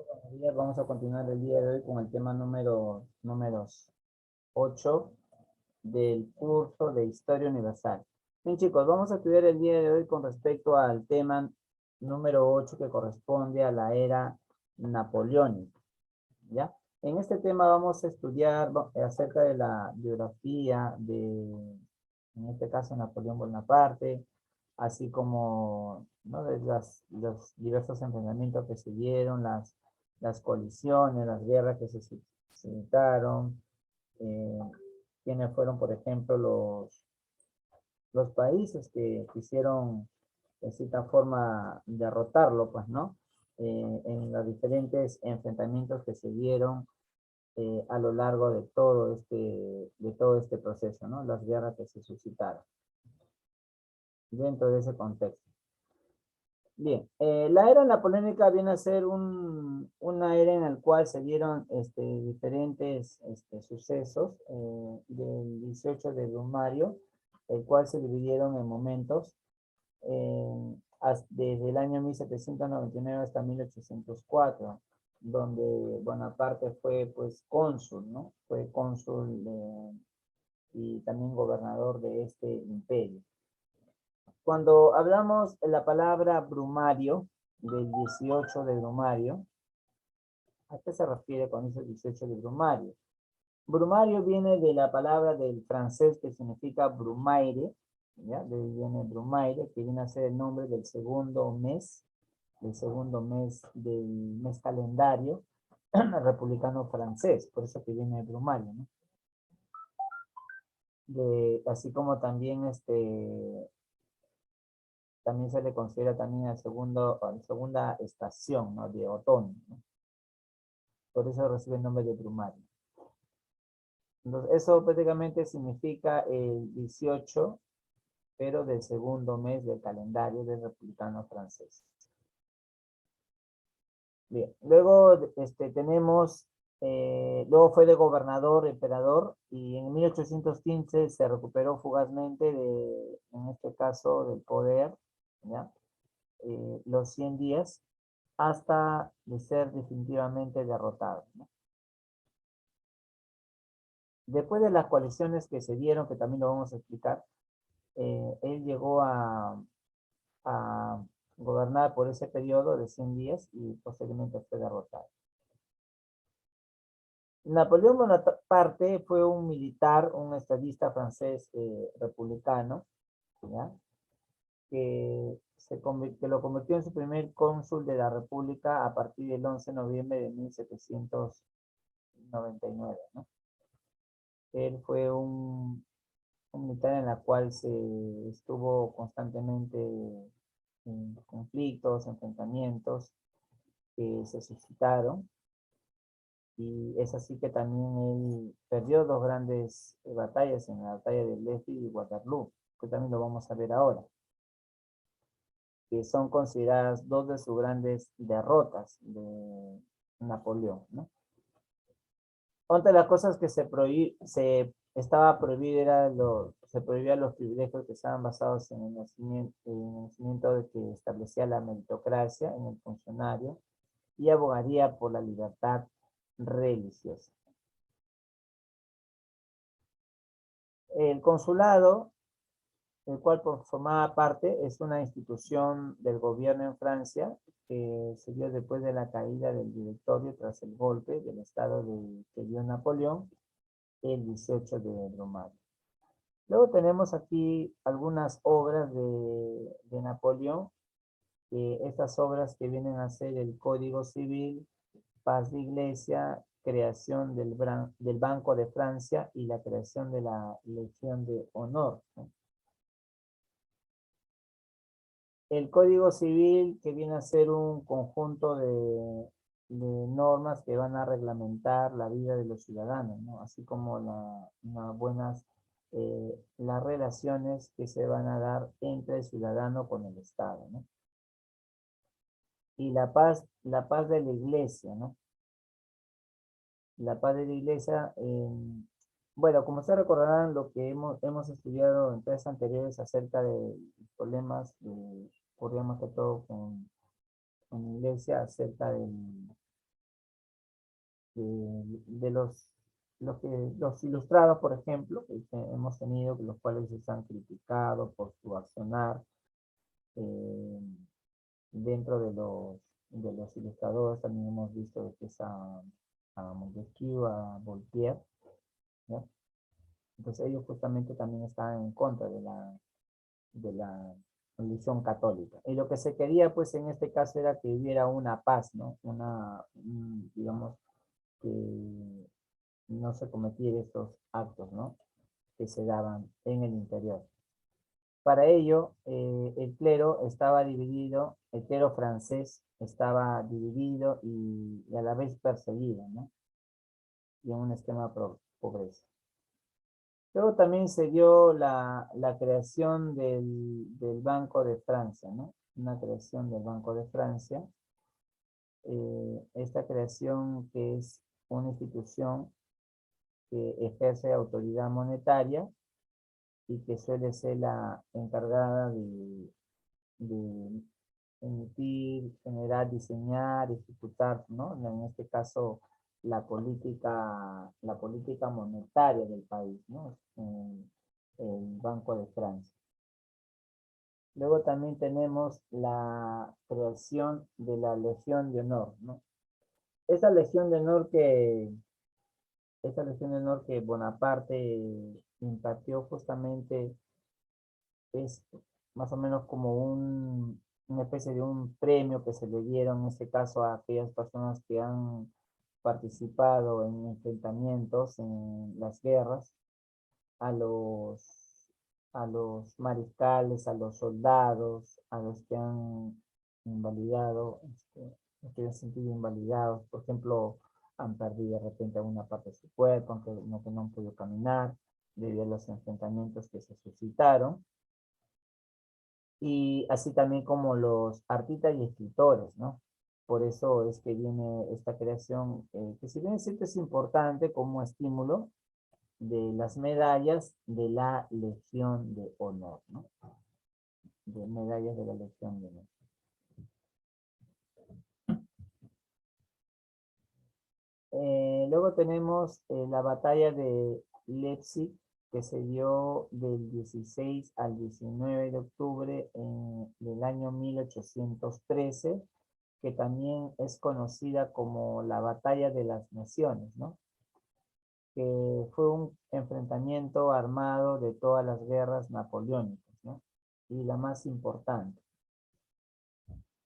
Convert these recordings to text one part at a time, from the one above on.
Buenos días, vamos a continuar el día de hoy con el tema número 8 del curso de Historia Universal. Bien, chicos, vamos a estudiar el día de hoy con respecto al tema número 8 que corresponde a la era napoleónica, ¿ya? En este tema vamos a estudiar acerca de la biografía de, en este caso, Napoleón Bonaparte, así como, ¿no?, de los diversos enfrentamientos que se dieron, las colisiones, las guerras que se suscitaron, eh, quiénes fueron, por ejemplo, los países que quisieron, de cierta forma, derrotarlo, pues, ¿no? En los diferentes enfrentamientos que se dieron a lo largo de todo este proceso, ¿no? Las guerras que se suscitaron dentro de ese contexto. Bien, la era napoleónica viene a ser una era en la cual se dieron diferentes sucesos del 18 de Brumario, el cual se dividieron en momentos desde el año 1799 hasta 1804, donde Bonaparte fue pues cónsul, ¿no? Fue cónsul y también gobernador de este imperio. Cuando hablamos de la palabra Brumario, del 18 de Brumario, ¿a qué se refiere con ese 18 de Brumario? Brumario viene de la palabra del francés que significa brumaire, ¿ya? De ahí viene brumaire, que viene a ser el nombre del mes calendario republicano francés, por eso que viene Brumario, ¿no? Así como también también se le considera también a la segunda estación, ¿no?, de otoño, ¿no? Por eso recibe el nombre de brumario. Entonces, eso prácticamente significa el 18, pero del segundo mes del calendario del republicano francés. Bien, luego luego fue de gobernador, emperador, y en 1815 se recuperó fugazmente en este caso, del poder, ¿ya? Los 100 días, hasta de ser definitivamente derrotado, ¿no? Después de las coaliciones que se dieron, que también lo vamos a explicar, él llegó a gobernar por ese periodo de 100 días y posteriormente fue derrotado. Napoleón Bonaparte fue un militar, un estadista francés republicano, ¿ya? Que lo convirtió en su primer cónsul de la República a partir del 11 de noviembre de 1799, ¿no? Él fue un militar en la cual se estuvo constantemente en conflictos, enfrentamientos que se suscitaron, y es así que también él perdió dos grandes batallas en la batalla de Leipzig y Waterloo, que también lo vamos a ver ahora, que son consideradas dos de sus grandes derrotas de Napoleón, ¿no? Otra de las cosas que se estaba prohibido se prohibían los privilegios que estaban basados en el nacimiento de que establecía la meritocracia en el funcionario y abogaría por la libertad religiosa. El consulado, el cual formaba parte, es una institución del gobierno en Francia que se dio después de la caída del directorio tras el golpe del estado que dio Napoleón el 18 de Brumario. Luego tenemos aquí algunas obras de Napoleón, estas obras que vienen a ser el Código Civil, Paz de Iglesia, creación del Banco de Francia y la creación de la Legión de Honor, ¿no? El Código Civil, que viene a ser un conjunto de normas que van a reglamentar la vida de los ciudadanos, ¿no? Así como las relaciones que se van a dar entre el ciudadano con el Estado, ¿no? Y la paz de la iglesia, ¿no? La paz de la iglesia, bueno, como ustedes recordarán, lo que hemos estudiado en clases anteriores acerca de problemas que ocurrían más que todo con la iglesia acerca de los ilustrados, por ejemplo, que hemos tenido, los cuales se han criticado por su accionar eh, dentro de los ilustradores. También hemos visto de que es a Montesquieu, a Voltaire, ¿no? Entonces ellos justamente también estaban en contra de la religión católica. Y lo que se quería, pues, en este caso era que hubiera una paz, ¿no? Digamos, que no se cometieran estos actos, ¿no? Que se daban en el interior. Para ello, el clero estaba dividido, el clero francés estaba dividido y a la vez perseguido, ¿no? Y en una extrema pobreza. Luego también se dio la creación del Banco de Francia, ¿no? Una creación del Banco de Francia. Esta creación, que es una institución que ejerce autoridad monetaria y que suele ser la encargada de emitir, generar, diseñar, ejecutar, ¿no? En este caso, la política monetaria del país, ¿no? El Banco de Francia. Luego también tenemos la creación de la Legión de Honor, ¿no? Esa Legión de Honor que, esa Legión de Honor que Bonaparte impartió justamente es más o menos como una especie de un premio que se le dieron, en este caso, a aquellas personas que han participado en enfrentamientos, en las guerras, a los mariscales, a los soldados, a los que han invalidado, los que han sentido invalidados, por ejemplo, han perdido de repente alguna parte de su cuerpo, aunque no han podido caminar, debido a los enfrentamientos que se suscitaron. Y así también como los artistas y escritores, ¿no? Por eso es que viene esta creación, que si bien siempre es importante como estímulo, de las medallas de la Legión de Honor, ¿no? De medallas de la Legión de Honor. Luego tenemos la batalla de Leipzig, que se dio del 16 al 19 de octubre del año 1813, que también es conocida como la Batalla de las Naciones, ¿no? Que fue un enfrentamiento armado de todas las guerras napoleónicas, ¿no? Y la más importante.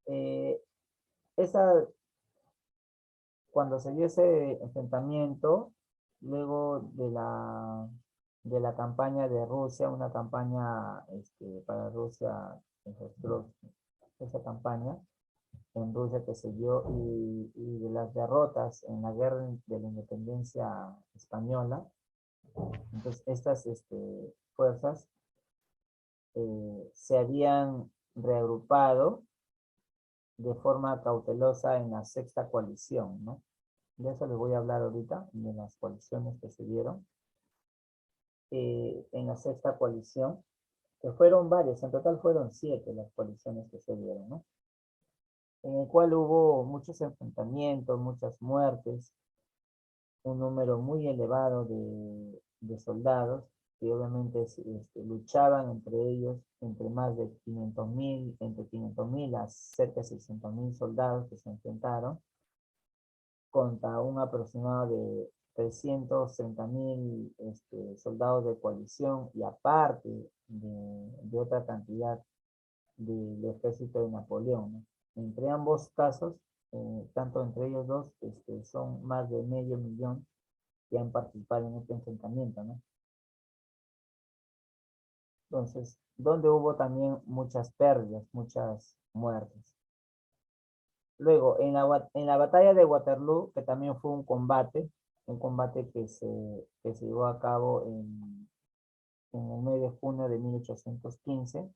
Eh, esa, Cuando se dio ese enfrentamiento, luego de la campaña de Rusia, una campaña para Rusia, esa campaña en Rusia que se dio, y de las derrotas en la guerra de la independencia española. Entonces, estas fuerzas se habían reagrupado de forma cautelosa en la sexta coalición, ¿no? De eso les voy a hablar ahorita, de las coaliciones que se dieron en la sexta coalición, que fueron varias, en total fueron 7 las coaliciones que se dieron, ¿no? En el cual hubo muchos enfrentamientos, muchas muertes, un número muy elevado de soldados, que obviamente luchaban entre ellos, entre más de 500.000, entre 500.000 a cerca de 600.000 soldados que se enfrentaron contra un aproximado de 330.000 soldados de coalición, y aparte de otra cantidad del ejército de Napoleón, ¿no? Entre ambos casos, tanto entre ellos dos, son más de 500.000 que han participado en este enfrentamiento, ¿no? Entonces, donde hubo también muchas pérdidas, muchas muertes. Luego, en la batalla de Waterloo, que también fue un combate que se llevó a cabo en el mes de junio de 1815,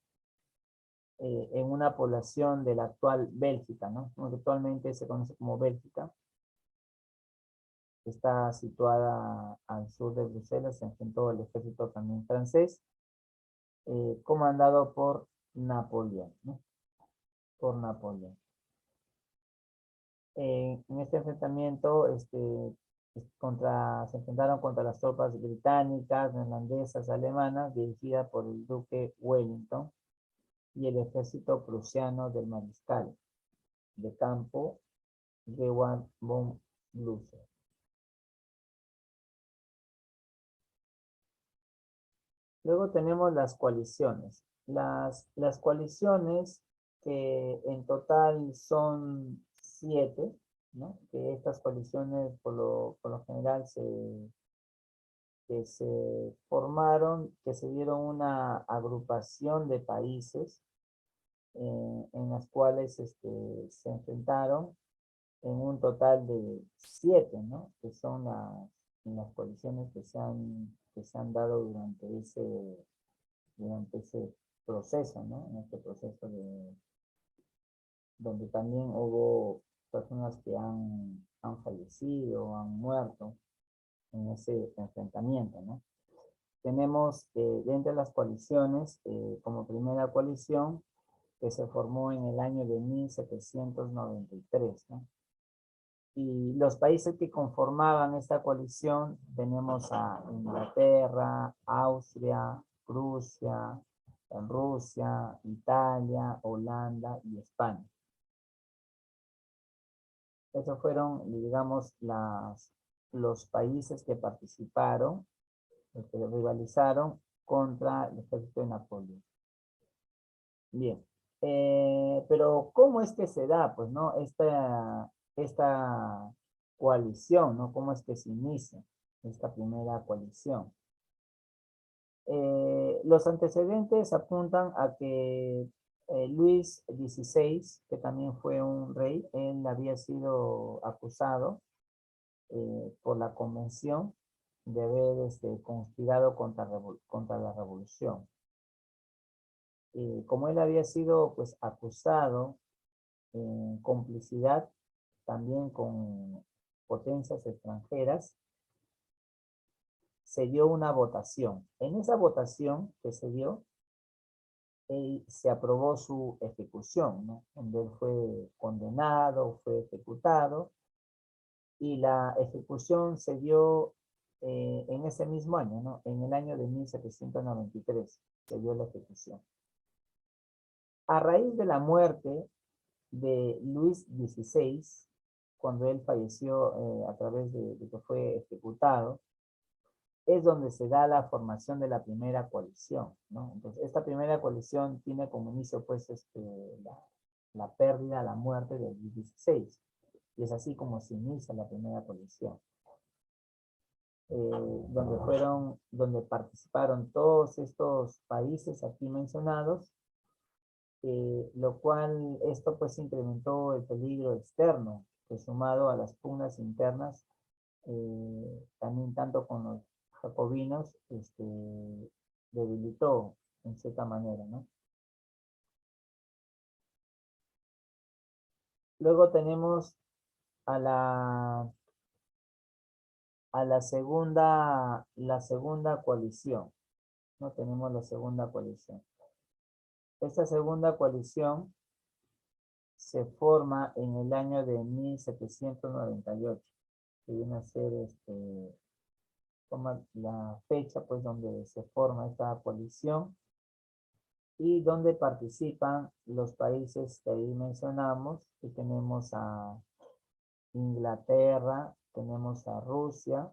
en una población de la actual Bélgica, ¿no? Actualmente se conoce como Bélgica. Está situada al sur de Bruselas, se enfrentó el ejército también francés, comandado por Napoleón, ¿no? Por Napoleón. En este enfrentamiento, se enfrentaron contra las tropas británicas, neerlandesas, alemanas, dirigidas por el duque Wellington, y el ejército prusiano del mariscal de campo Georg von Blücher. Luego tenemos las coaliciones. Las coaliciones, que en total son 7, ¿no? Que estas coaliciones por lo general que se formaron, que se dieron una agrupación de países en las cuales se enfrentaron en un total de 7, ¿no? Que son las coaliciones que se han dado durante ese proceso, ¿no? En este proceso donde también hubo personas que han fallecido, han muerto en ese enfrentamiento, ¿no? Tenemos dentro de las coaliciones, como primera coalición, que se formó en el año de 1793, ¿no? Y los países que conformaban esta coalición, tenemos a Inglaterra, Austria, Prusia, Rusia, Italia, Holanda y España. Esos fueron, digamos, los países que participaron, los que rivalizaron contra el ejército de Napoleón. Bien, pero ¿cómo es que se da, pues, no, esta coalición, ¿no? ¿Cómo es que se inicia esta primera coalición? Los antecedentes apuntan a que Luis XVI, que también fue un rey, él había sido acusado por la convención de haber conspirado contra la revolución. Como él había sido pues acusado en complicidad también con potencias extranjeras, se dio una votación. En esa votación que se dio, se aprobó su ejecución, ¿no? Donde él fue condenado, fue ejecutado, y la ejecución se dio en ese mismo año, ¿no? En el año de 1793 se dio la ejecución. A raíz de la muerte de Luis XVI, cuando él falleció a través de que fue ejecutado, es donde se da la formación de la primera coalición, ¿no? Entonces, esta primera coalición tiene como inicio, pues, la pérdida, la muerte de Luis XVI, y es así como se inicia la primera coalición, donde participaron todos estos países aquí mencionados, lo cual esto pues incrementó el peligro externo, que sumado a las pugnas internas, también tanto con los jacobinos, debilitó en cierta manera, ¿no? Luego tenemos a la segunda coalición, ¿no? Tenemos la segunda coalición. Esta segunda coalición se forma en el año de 1798, que viene a ser como la fecha pues donde se forma esta coalición y donde participan los países que ahí mencionamos, que tenemos a Inglaterra, tenemos a Rusia,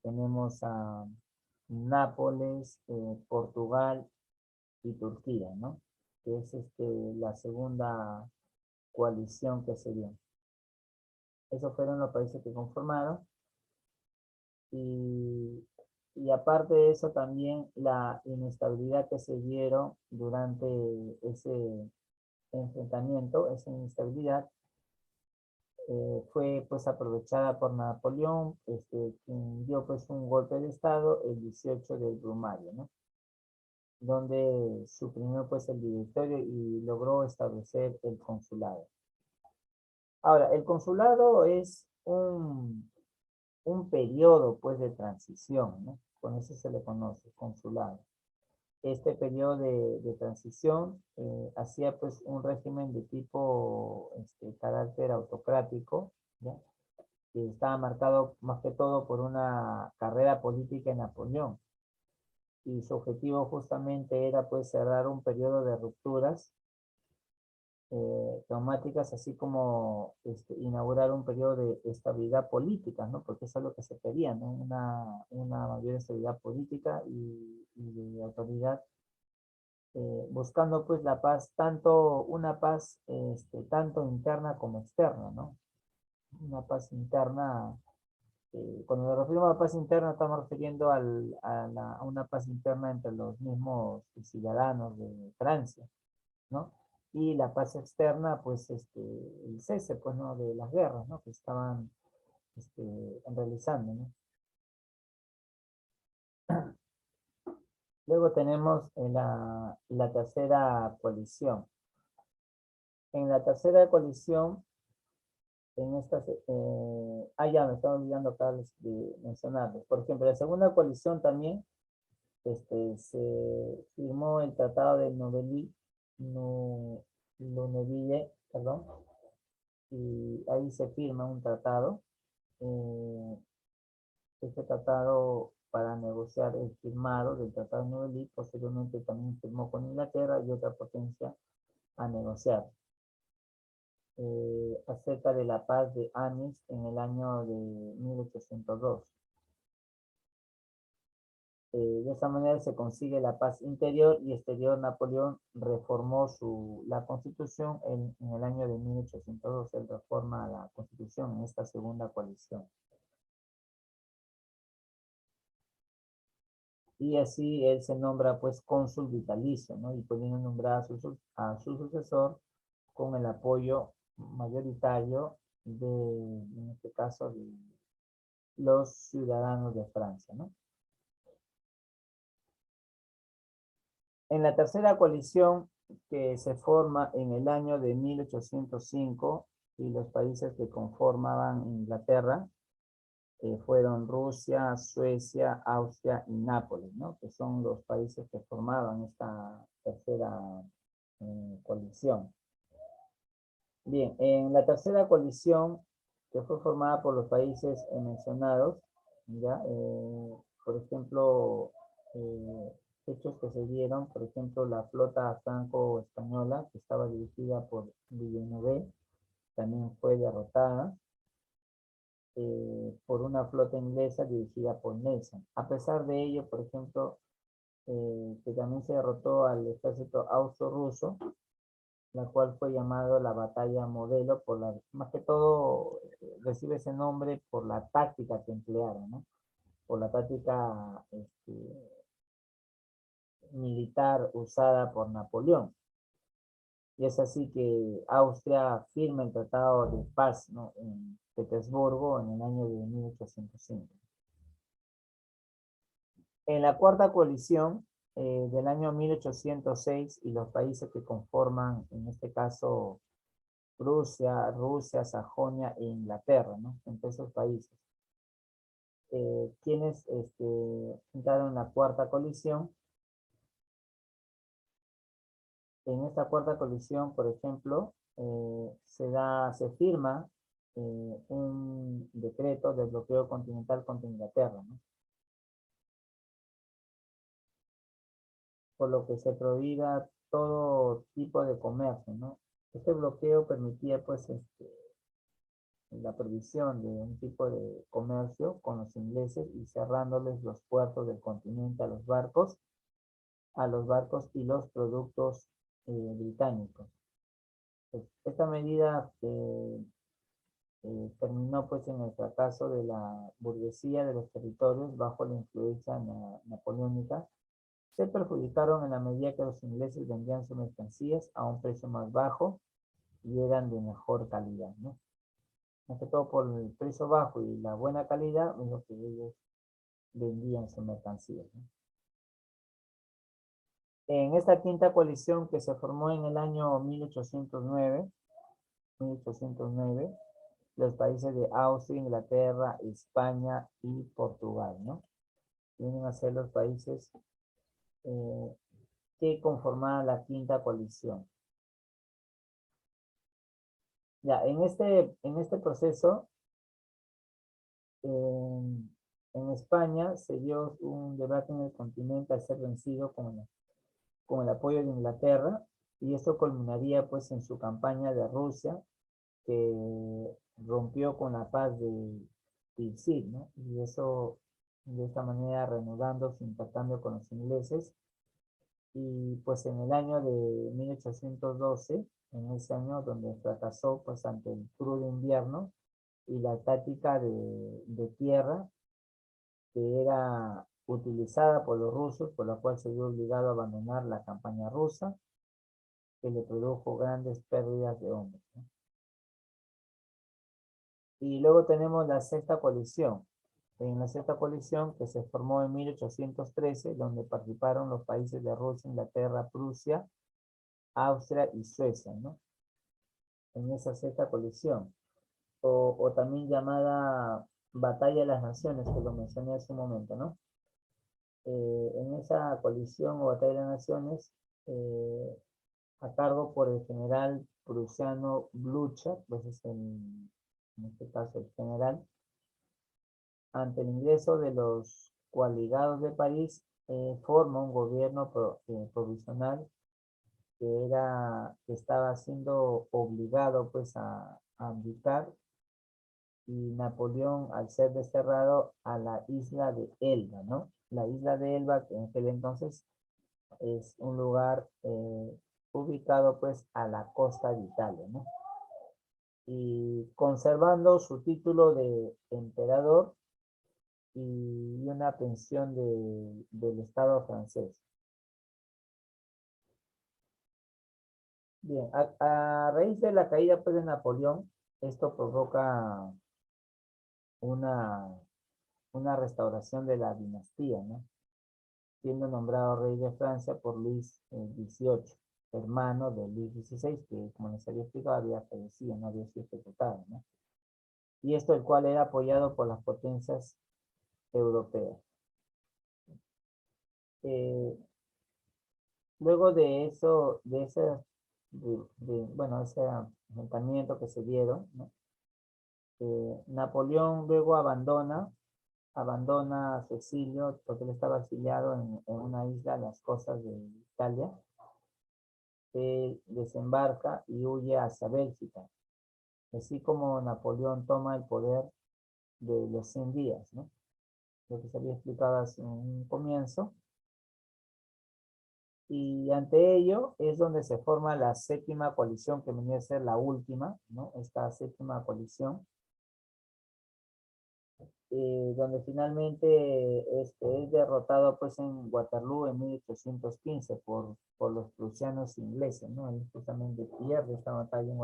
tenemos a Nápoles, Portugal y Turquía, ¿no? Que es la segunda coalición que se dio. Esos fueron los países que conformaron. Y aparte de eso también la inestabilidad que se dieron durante ese enfrentamiento, esa inestabilidad, fue pues aprovechada por Napoleón, quien dio pues un golpe de estado el 18 de Brumario, ¿no? Donde suprimió pues el directorio y logró establecer el consulado. Ahora, el consulado es un periodo pues de transición, ¿no? Con eso se le conoce, consulado. este periodo de transición hacía pues un régimen de tipo carácter autocrático, ¿ya? Que estaba marcado más que todo por una carrera política en Napoleón. Y su objetivo justamente era pues cerrar un periodo de rupturas traumáticas, así como inaugurar un periodo de estabilidad política, ¿no? Porque eso es lo que se pedía, ¿no? Una mayor estabilidad política y de autoridad, buscando pues la paz, tanto una paz tanto interna como externa, ¿no? Una paz interna, cuando nos referimos a paz interna estamos refiriendo a una paz interna entre los mismos ciudadanos de Francia, ¿no? Y la paz externa, pues, el cese, pues, ¿no? De las guerras, ¿no? Que estaban, realizando, ¿no? Luego tenemos la tercera coalición. En la tercera coalición, en estas, ya me estaba olvidando acá de mencionarles. Por ejemplo, la segunda coalición también, se firmó el Tratado de Lunéville, perdón, y ahí se firma un tratado. Este tratado para negociar el firmado del Tratado de Nueva posteriormente también firmó con Inglaterra y otra potencia a negociar acerca de la paz de Amiens en el año de 1802. De esa manera se consigue la paz interior y exterior. Napoleón reformó la constitución en el año de 1802. Él reforma la constitución en esta segunda coalición. Y así él se nombra pues cónsul vitalicio, ¿no? Y pudiendo nombrar a su sucesor con el apoyo mayoritario en este caso, de los ciudadanos de Francia, ¿no? En la tercera coalición que se forma en el año de 1805 y los países que conformaban Inglaterra fueron Rusia, Suecia, Austria y Nápoles, ¿no? Que son los países que formaban esta tercera coalición. Bien, en la tercera coalición que fue formada por los países mencionados, ¿ya? Por ejemplo, hechos que se dieron, por ejemplo, la flota franco-española, que estaba dirigida por Villeneuve, también fue derrotada por una flota inglesa dirigida por Nelson. A pesar de ello, por ejemplo, que también se derrotó al ejército austro-ruso, la cual fue llamado la batalla modelo, más que todo recibe ese nombre por la táctica que emplearon, ¿no? Por la táctica militar usada por Napoleón. Y es así que Austria firma el Tratado de Paz, ¿no? En Petersburgo en el año de 1805. En la cuarta coalición del año 1806 y los países que conforman, en este caso, Prusia, Rusia, Sajonia e Inglaterra, ¿no? Entre esos países. Quienes entraron en la cuarta coalición. En esta cuarta coalición, por ejemplo, se firma un decreto de bloqueo continental contra Inglaterra, ¿no? Por lo que se prohibía todo tipo de comercio, ¿no? Este bloqueo permitía, pues, la prohibición de un tipo de comercio con los ingleses y cerrándoles los puertos del continente a los barcos y los productos británicos. Pues, esta medida terminó pues en el fracaso de la burguesía de los territorios bajo la influencia napoleónica. Se perjudicaron en la medida que los ingleses vendían sus mercancías a un precio más bajo y eran de mejor calidad, ¿no? Más que todo por el precio bajo y la buena calidad es lo que ellos vendían sus mercancías, ¿no? En esta quinta coalición que se formó en el año 1809, los países de Austria, Inglaterra, España y Portugal, ¿no? Vienen a ser los países que conformaban la quinta coalición. Ya, en este proceso, en España se dio un debate en el continente al ser vencido con el apoyo de Inglaterra, y eso culminaría pues en su campaña de Rusia, que rompió con la paz de Tilsit, ¿no? Y eso, de esta manera, reanudando su intercambio con los ingleses. Y pues en el año de 1812, en ese año donde fracasó pues ante el crudo invierno y la táctica de tierra que era utilizada por los rusos, por la cual se vio obligado a abandonar la campaña rusa, que le produjo grandes pérdidas de hombres, ¿no? Y luego tenemos la sexta coalición. En la sexta coalición, que se formó en 1813, donde participaron los países de Rusia, Inglaterra, Prusia, Austria y Suecia, ¿no? En esa sexta coalición, o también llamada Batalla de las Naciones, que lo mencioné hace un momento, ¿no? En esa coalición o Batalla de las Naciones, a cargo por el general prusiano Blücher, pues es en este caso el general, ante el ingreso de los coaligados de París, forma un gobierno provisional que estaba siendo obligado pues a abdicar, y Napoleón, al ser desterrado a la isla de Elba, ¿no? La isla de Elba, que en aquel entonces es un lugar ubicado pues a la costa de Italia, ¿no? Y conservando su título de emperador y una pensión del Estado francés. Bien, a raíz de la caída pues, de Napoleón, esto provoca una, una restauración de la dinastía, ¿no? Siendo nombrado rey de Francia por Luis XVIII, hermano de Luis XVI, que como les había explicado había fallecido, no había sido ejecutado, ¿no? Y esto el cual era apoyado por las potencias europeas. Eh, Luego de eso, bueno, ese enfrentamiento que se dieron, ¿no? Napoleón luego abandona su exilio, porque él estaba exiliado en una isla en las costas de Italia. Desembarca y huye hacia Bélgica, así como Napoleón toma el poder de los 100 días, ¿no? Lo que se había explicado hace un comienzo. Y ante ello es donde se forma la séptima coalición, que venía a ser la última, ¿no? Esta séptima coalición, donde finalmente es derrotado pues en Waterloo en 1815 por los prusianos ingleses, ¿no? Él justamente pierde esta batalla en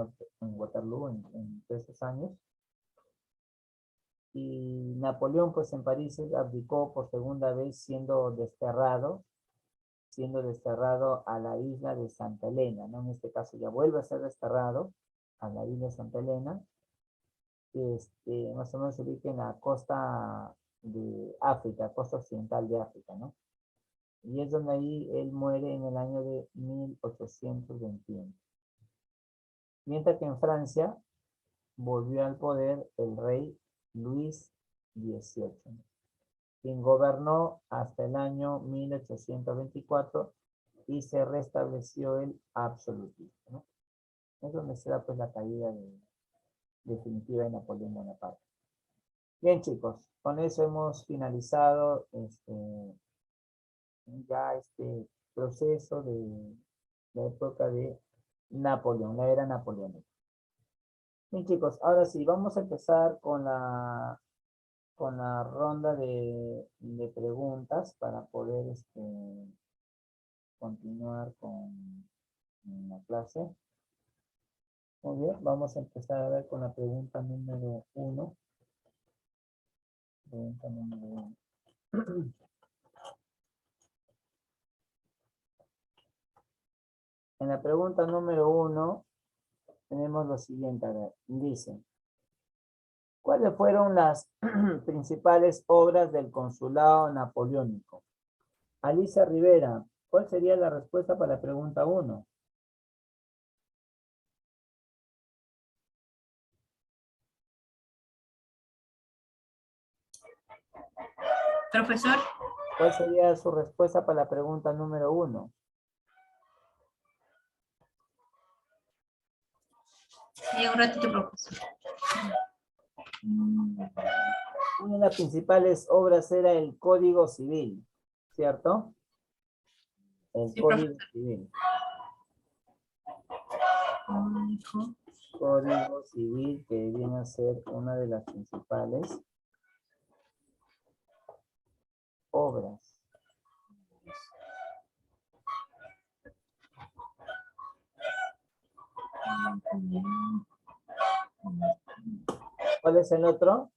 Waterloo en esos años. Y Napoleón pues en París abdicó por segunda vez, siendo desterrado a la isla de Santa Elena, ¿no? En este caso ya vuelve a ser desterrado a la isla de Santa Elena, que más o menos se ubica en la costa de África, costa occidental de África, ¿no? Y es donde ahí él muere en el año de 1821. Mientras que en Francia volvió al poder el rey Luis XVIII, quien gobernó hasta el año 1824 y se restableció el absolutismo, ¿no? Es donde se da pues la caída definitiva de Napoleón Bonaparte. Bien, chicos, con eso hemos finalizado ya este proceso de la época de Napoleón, la era napoleónica. Bien, chicos, ahora sí, vamos a empezar con la ronda de preguntas para poder continuar con la clase. Muy bien, vamos a empezar a ver con la pregunta número 1. Pregunta número 1. En la pregunta número 1 tenemos lo siguiente, a ver, dice, ¿cuáles fueron las principales obras del consulado napoleónico? Alicia Rivera, ¿Cuál sería la respuesta para la pregunta 1? Profesor, ¿Cuál sería su respuesta para la pregunta número 1? sí, un ratito, profesor. Una de las principales obras era el Código Civil, ¿cierto? El Sí, Código profesor. Civil. Hijo. Código Civil que viene a ser una de las principales obras. ¿Cuál es el otro?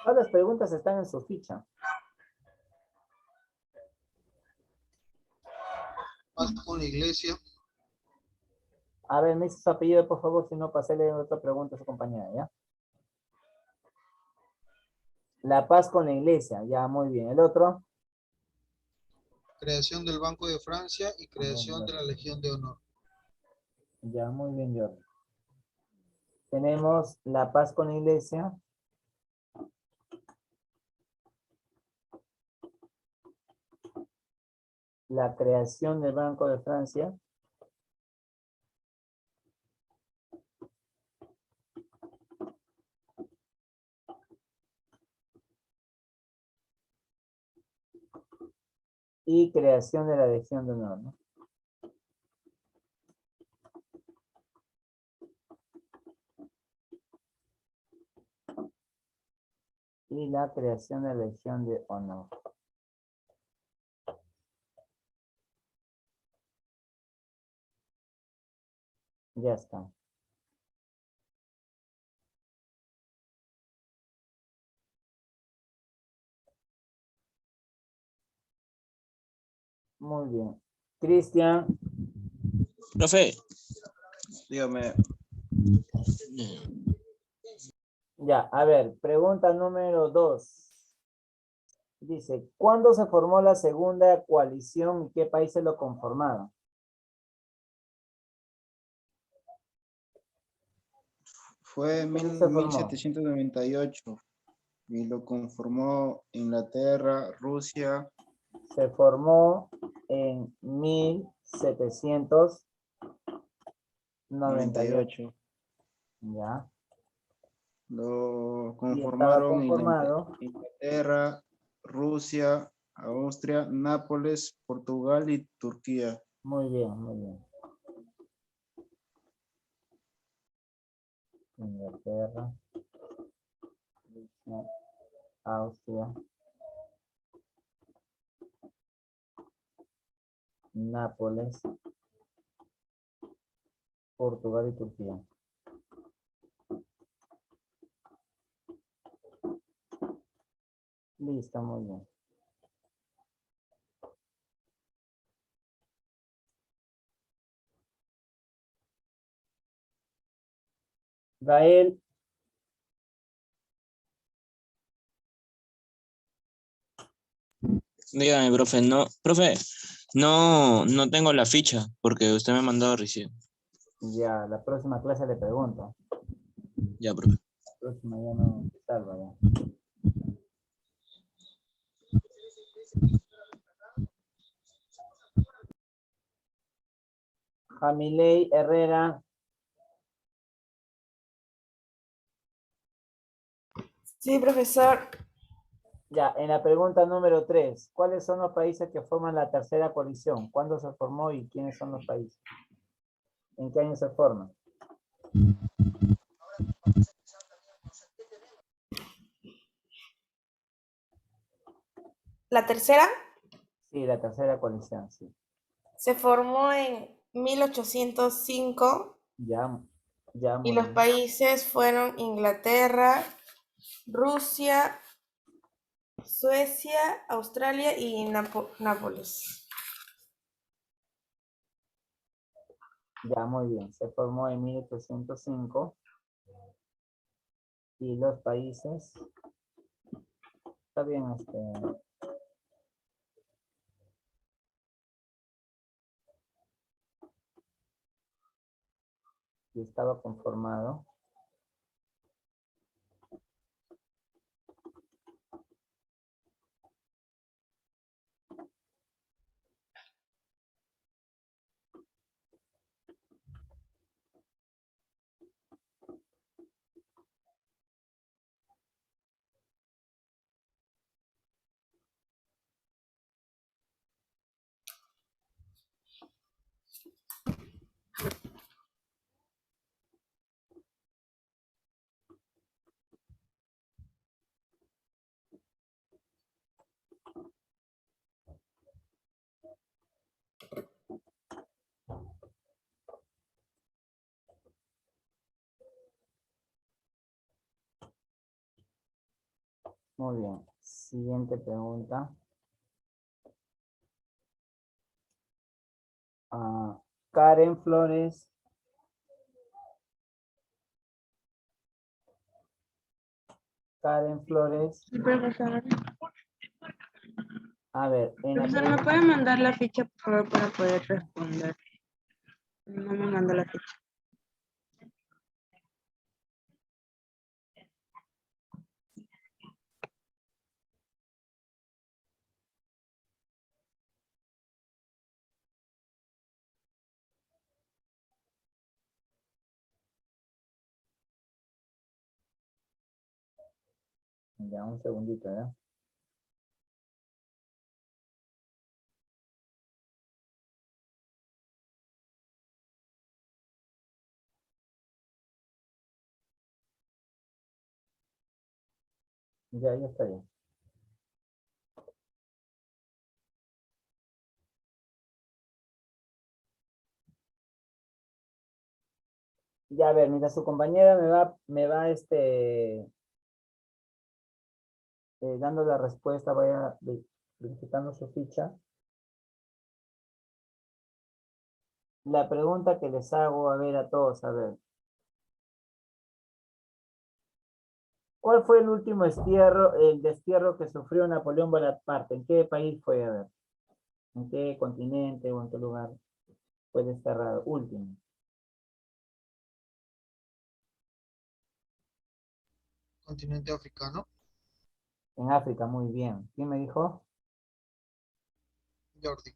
Todas las preguntas están en su ficha. Paz con la iglesia. A ver, me dice su apellido, por favor, si no, pasele otra pregunta a su compañera, ¿ya? La paz con la iglesia, ya, muy bien. ¿El otro? Creación del Banco de Francia y creación de la Legión de Honor. Ya, muy bien, Jordi. Tenemos la paz con la iglesia. La creación del Banco de Francia. Y creación de la Legión de Honor, ¿no? Y la creación de la Legión de Honor. Ya está. Muy bien. Cristian. Profe, dígame. Ya, a ver, pregunta número 2. Dice, ¿cuándo se formó la segunda coalición y qué países lo conformaron? Fue en ¿Cuándo se formó? 1798 y lo conformó Inglaterra, Rusia. Se formó en 1798. 98. Ya. Lo Y estaba conformaron conformado. Inglaterra, Rusia, Austria, Nápoles, Portugal y Turquía. Muy bien, muy bien. Inglaterra, Rusia, Austria, Nápoles, Portugal y Turquía. Listo, muy bien. Gael, Dígame, profe, no tengo la ficha porque usted me ha mandado recién. ya, la próxima clase le pregunto. Ya, profe. La próxima ya no salva ya. Jamilei Herrera. Sí, profesor. Ya, en la pregunta número 3, ¿cuáles son los países que forman la tercera coalición? ¿Cuándo se formó y quiénes son los países? ¿En qué año se forma? La tercera Sí, la tercera coalición, sí. se formó en 1805 Ya, ya, y muy los bien. países fueron Inglaterra, Rusia, Suecia, Australia y Nápoles. Ya, muy bien. Se formó en 1805. Y los países. Está bien, y estaba conformado. Muy bien. Siguiente pregunta. Karen Flores. Karen Flores. Sí, profesor. A ver, en la Profesor, ¿me pregunta. puede mandar la ficha, por favor, para poder responder? No me manda la ficha. Ya, un segundito, ¿ya? Ya está bien. Ya, a ver, mira, su compañera me va dando la respuesta, vaya verificando su ficha. La pregunta que les hago, a ver, a todos, a ver. ¿Cuál fue el último destierro que sufrió Napoleón Bonaparte? ¿En qué país fue? A ver, ¿en qué continente o en qué lugar fue desterrado? Último. Continente africano. En África, muy bien. ¿Quién me dijo? Jordi.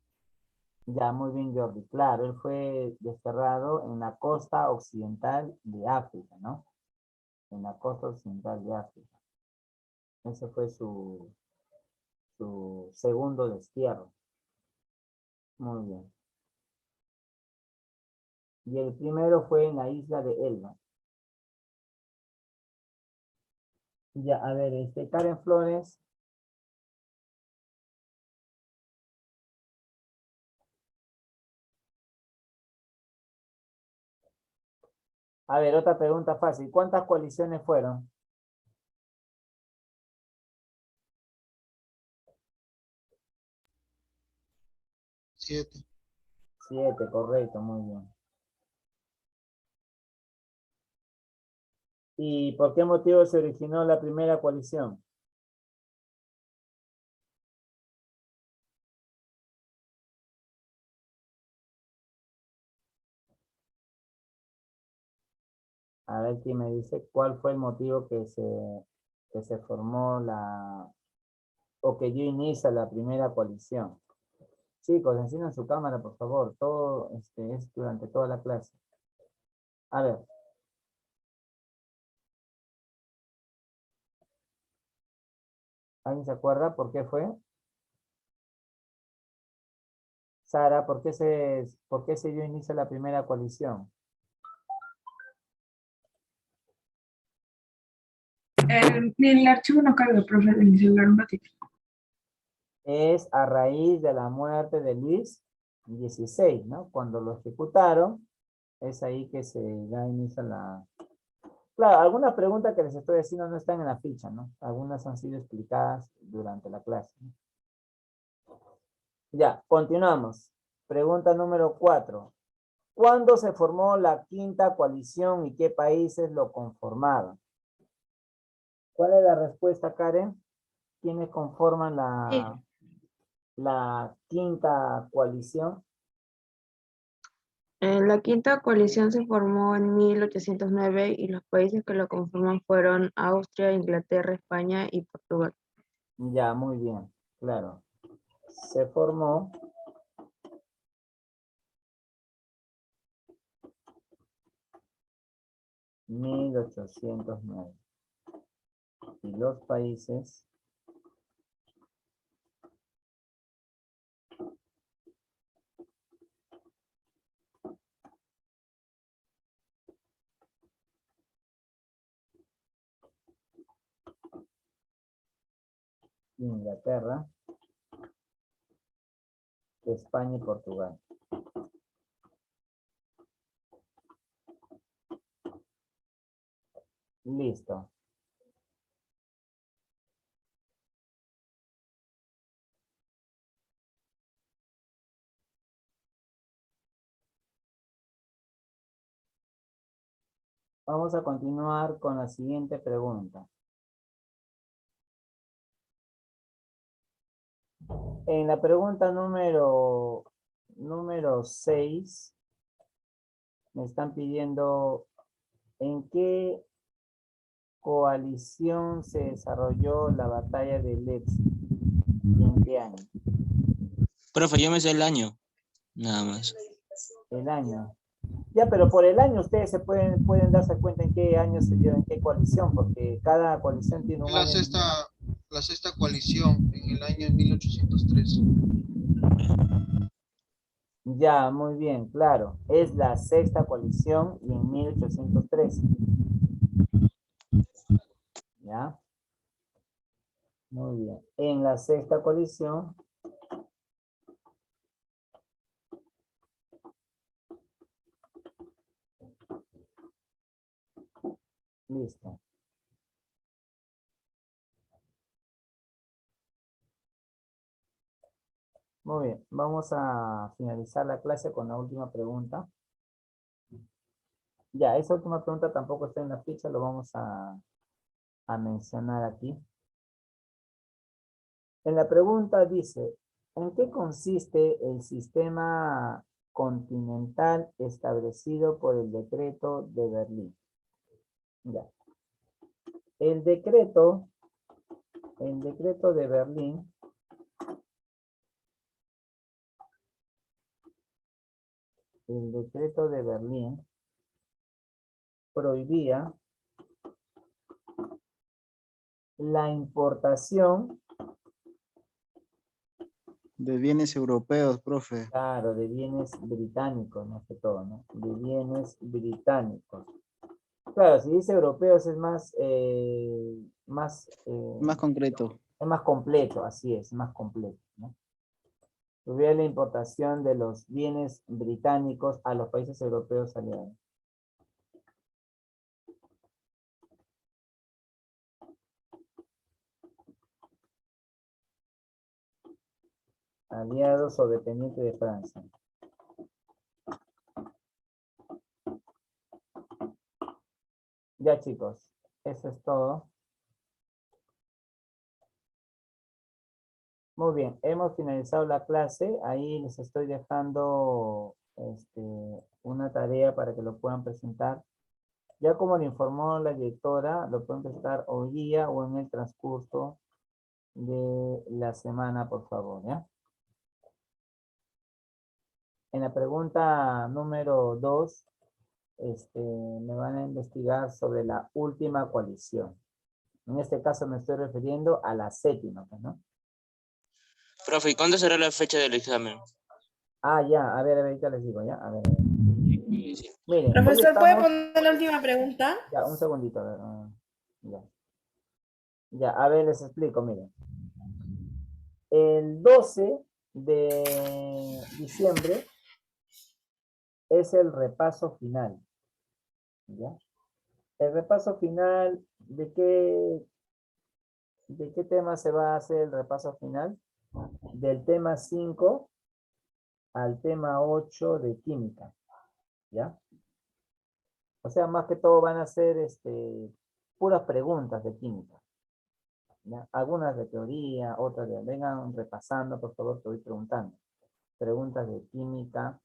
Ya, muy bien, Jordi. Claro, él fue desterrado en la costa occidental de África, ¿no? En la costa occidental de África. Ese fue su segundo destierro. Muy bien. Y el primero fue en la isla de Elba. Ya, a ver, Karen Flores. A ver, otra pregunta fácil. ¿Cuántas coaliciones fueron? 7. 7, correcto, muy bien. ¿Y por qué motivo se originó la primera coalición? A ver quién me dice cuál fue el motivo que se formó o que dio inicio a la primera coalición. Chicos, enciendan su cámara, por favor. Todo es durante toda la clase. A ver. ¿Alguien se acuerda por qué fue? Sara, ¿por qué se dio inicio a la primera coalición? El archivo no carga, profe, de mi celular un ratito. Es a raíz de la muerte de Luis XVI, ¿no? Cuando lo ejecutaron, es ahí que se da inicio a la... Claro, algunas preguntas que les estoy haciendo no están en la ficha, ¿no? Algunas han sido explicadas durante la clase, ¿no? Ya, continuamos. Pregunta número 4. ¿Cuándo se formó la quinta coalición y qué países lo conformaban? ¿Cuál es la respuesta, Karen? ¿Quiénes conforman la quinta coalición? La quinta coalición se formó en 1809 y los países que lo conforman fueron Austria, Inglaterra, España y Portugal. Ya, muy bien, claro. Se formó en 1809 y los países Inglaterra, España y Portugal. Listo. Vamos a continuar con la siguiente pregunta. En la pregunta número 6, me están pidiendo en qué coalición se desarrolló la batalla de Leipzig y en qué año. Profe, yo me sé el año. Nada más. El año. Ya, pero por el año ustedes pueden darse cuenta en qué año se dio, en qué coalición, porque cada coalición tiene un La año. sexta coalición en el año 1803. Ya, muy bien, claro. Es la sexta coalición y en 1813. ¿Ya? Muy bien. En la sexta coalición. Listo. Muy bien. Vamos a finalizar la clase con la última pregunta. Ya, esa última pregunta tampoco está en la ficha, lo vamos a mencionar aquí. En la pregunta dice, ¿en qué consiste el sistema continental establecido por el decreto de Berlín? Ya. El decreto de Berlín prohibía la importación, De bienes europeos, profe. claro, de bienes británicos, más que todo, ¿no? De bienes británicos. Claro, si dice europeos es más, Más concreto. es más completo, así es, más completo, ¿no? Prohibía la importación de los bienes británicos a los países europeos aliados. Aliados o dependientes de Francia. Ya, chicos, eso es todo. Muy bien, hemos finalizado la clase. Ahí les estoy dejando una tarea para que lo puedan presentar. Ya como le informó la directora, lo pueden presentar hoy día o en el transcurso de la semana, por favor, ¿ya? En la pregunta número 2, me van a investigar sobre la última coalición. En este caso me estoy refiriendo a la séptima, ¿no? Profe, ¿y cuándo será la fecha del examen? Ah, ya, a ver, ahorita les digo, ya, a ver. Sí. Miren, hoy Profesor, ¿puede estamos, poner la última pregunta? ya, un segundito, a ver, ya. Ya, a ver, les explico, miren. El 12 de diciembre es el repaso final, ¿ya? El repaso final, ¿de qué tema se va a hacer el repaso final? Del tema 5 al tema 8 de química. ¿Ya? O sea, más que todo van a ser puras preguntas de química. ¿Ya? Algunas de teoría, otras de... Vengan repasando, por favor, te voy preguntando. Preguntas de química.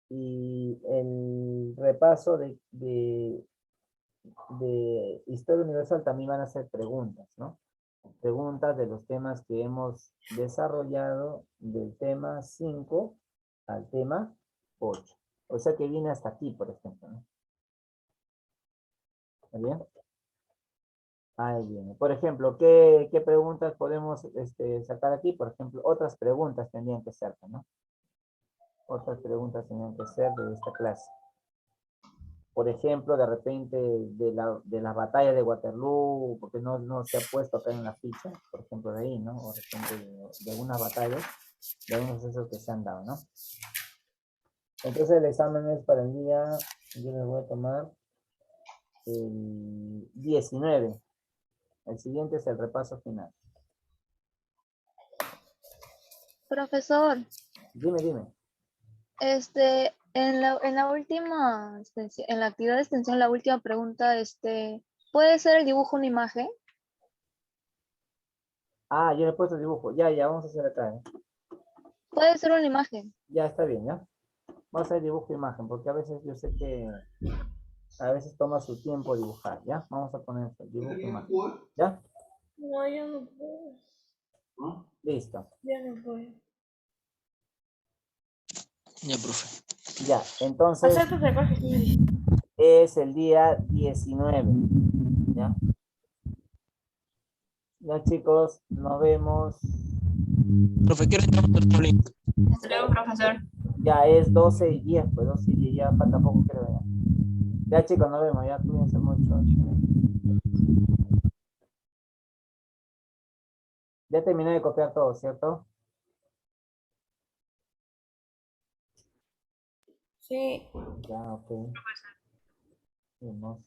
Y el repaso de Historia Universal también van a ser preguntas, ¿no? Preguntas de los temas que hemos desarrollado del tema 5 al tema 8. O sea que viene hasta aquí, por ejemplo, ¿no? ¿Está bien? Ahí viene. Por ejemplo, ¿qué preguntas podemos sacar aquí? Por ejemplo, otras preguntas tendrían que ser, ¿no? Otras preguntas tendrían que ser de esta clase. Por ejemplo, de repente, de la batalla de Waterloo, porque no se ha puesto acá en la ficha, por ejemplo, de ahí, ¿no? O de repente de algunas batallas, de algunos sucesos que se han dado, ¿no? Entonces el examen es para el día, yo les voy a tomar el 19. El siguiente es el repaso final. Profesor, Dime. en la última en la actividad de extensión, la última pregunta, ¿puede ser el dibujo una imagen? Ah, yo le he puesto el dibujo. Ya, vamos a hacer acá, ¿eh? Puede ser una imagen. Ya, está bien, ¿ya? Vamos a hacer dibujo e imagen, porque a veces yo sé que a veces toma su tiempo dibujar, ¿ya? Vamos a poner esto, dibujo e imagen, ¿ya? No, yo no puedo. Listo. Yo no puedo. Ya, profe. Ya, entonces Hacer tus recortes. es el día 19, ¿ya? Ya, chicos, nos vemos. Profe, quiero entrar a otro link. Hasta luego, profesor. Ya es 12:10, pues 12:10, ya falta poco, creo, ya. Ya, chicos, nos vemos, ya, cuídense mucho. Ya terminé de copiar todo, ¿cierto? Sí. Ya, ok. Vemos.